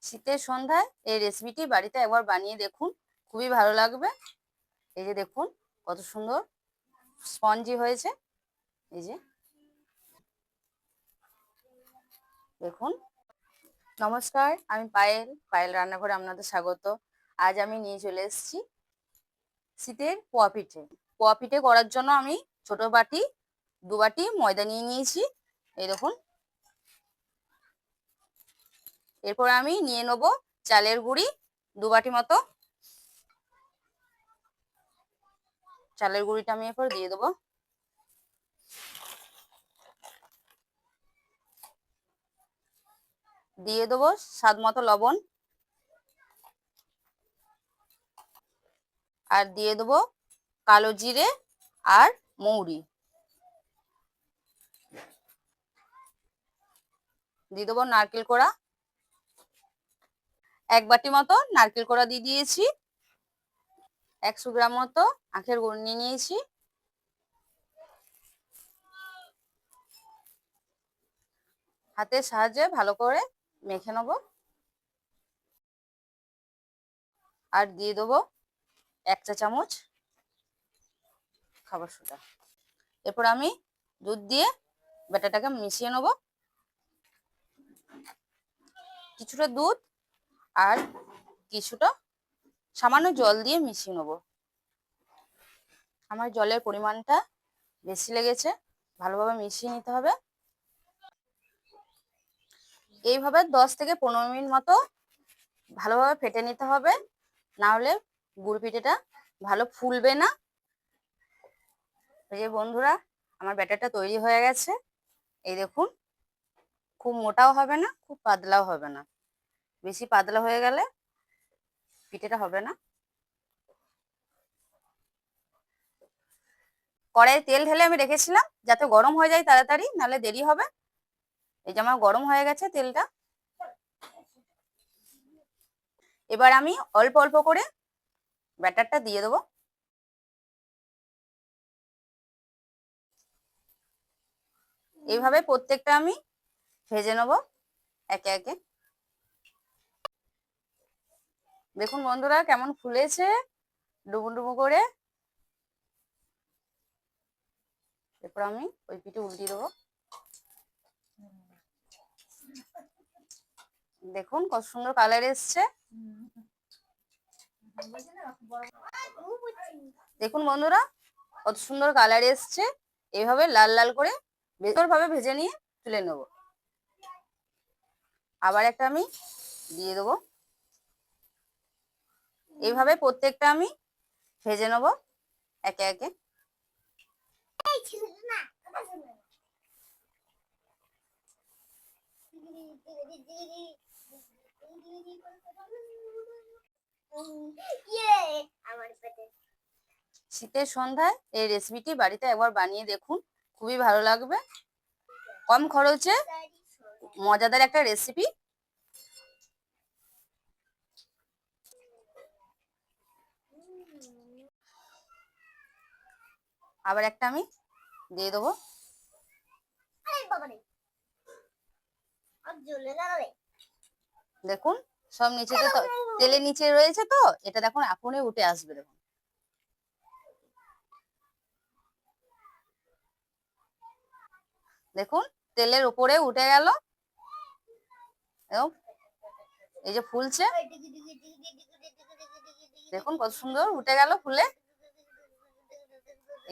শীতের সন্ধ্যায় এই রেসিপিটি বাড়িতে একবার বানিয়ে দেখুন, খুবই ভালো লাগবে। এই যে দেখুন কত সুন্দর স্পঞ্জি হয়েছে। এই যে দেখুন। নমস্কার, আমি পায়েল রান্নাঘরে আপনাদের স্বাগত। আজ আমি নিয়ে চলে এসেছি শীতের পোয়া পিঠে। পোয়া পিঠে করার জন্য আমি ছোট বাটি 2 বাটি ময়দা নিয়ে নিয়েছি। এই দেখুন। এরপর আমি নিয়ে নেব চালের গুঁড়ি 2 বাটি মতো। চালের গুঁড়িটা আমি এরপর দিয়ে দেবো। দিয়ে দেবো স্বাদ মতো লবণ, আর দিয়ে দেবো কালো জিরে আর মৌরি। দিয়ে দেবো নারকেল কোড়া, 1 বাটি মতো নারকেল কোড়া দিয়ে দিয়েছি। 100 গ্রাম মতো আখের গুড় নিয়ে নিয়েছি। হাতের সাহায্যে ভালো করে মেখে নেবো। আর দিয়ে দেবো 1 চা চামচ খাবার সোডা। এরপর আমি দুধ দিয়ে ব্যাটারটাকে মিশিয়ে নেবো। কিছুটা দুধ আর কিছুটা সামান্য জল দিয়ে মিশিয়ে নেবো। আমার জলের পরিমাণটা বেশি লেগেছে, ভালোভাবে মিশিয়ে নিতে হবে। এইভাবে 10 থেকে 15 মিনিট মতো ভালোভাবে ফেটে নিতে হবে, না হলে গুড় পিঠেটা ভালো ফুলবে না। এই যে বন্ধুরা, আমার ব্যাটারটা তৈরি হয়ে গেছে। এই দেখুন, খুব মোটাও হবে না, খুব পাতলাও হবে না। বেশি পাতলা হয়ে গেলে পিঠেটা হবে না। কড়াইয়ে তেল ঢেলে আমি রেখেছিলাম যাতে গরম হয়ে যায় তাড়াতাড়ি, নাহলে দেরি হবে। এই যে আমার গরম হয়ে গেছে তেলটা। এবার আমি অল্প অল্প করে ব্যাটারটা দিয়ে দেবো। এইভাবে প্রত্যেকটা আমি ভেজে নেবো একে একে। দেখুন বন্ধুরা কেমন ফুলেছে ডুবু ডুবু করে। এরপর আমি ওই পিঠে উল্টিয়ে দেবো। দেখুন কত সুন্দর কালার এসছে। দেখুন বন্ধুরা কত সুন্দর কালার এসছে। এইভাবে লাল লাল করে ভেতরভাবে ভেজে নিয়ে তুলে নেব। আবার একটা আমি দিয়ে দেবো। এইভাবে প্রত্যেকটা আমি ভেজে নেব একে একে। শীতের সন্ধ্যায় এই রেসিপিটি বাড়িতে একবার বানিয়ে দেখুন, খুবই ভালো লাগবে। কম খরচে মজাদার একটা রেসিপি। আবার একটা আমি দিয়ে দেবো। দেখুন সব নিচেতে তেলের নিচে রয়েছে, তো এটা দেখুন এখনই উঠে আসবে। দেখুন দেখুন তেলের উপরে উঠে গেল। এই যে ফুলছে, দেখুন কত সুন্দর উঠে গেল ফুলে।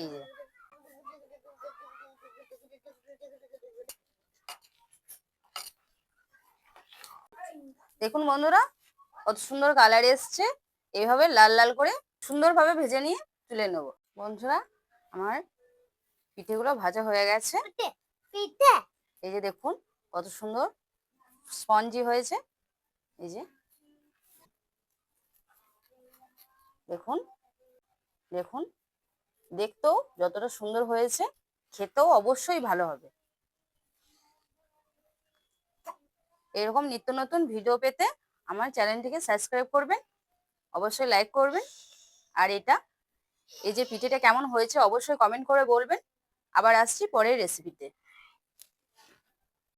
এই যে দেখুন বন্ধুরা কত সুন্দর কালার এসছে। এইভাবে লাল লাল করে সুন্দরভাবে ভেজে নিয়ে তুলে নেব। বন্ধুরা আমার পিঠেগুলো ভাজা হয়ে গেছে। এই যে দেখুন কত সুন্দর স্পঞ্জি হয়েছে। এই যে দেখুন দেখুন, দেখতেও যতটা সুন্দর হয়েছে খেতেও অবশ্যই ভালো হবে। এরকম নিত্য নতুন ভিডিও পেতে আমার চ্যানেলটিকে সাবস্ক্রাইব করবেন, অবশ্যই লাইক করবেন। আর এই যে পিঠেটা কেমন হয়েছে অবশ্যই কমেন্ট করে বলবেন। আবার আসছি পরের রেসিপিতে।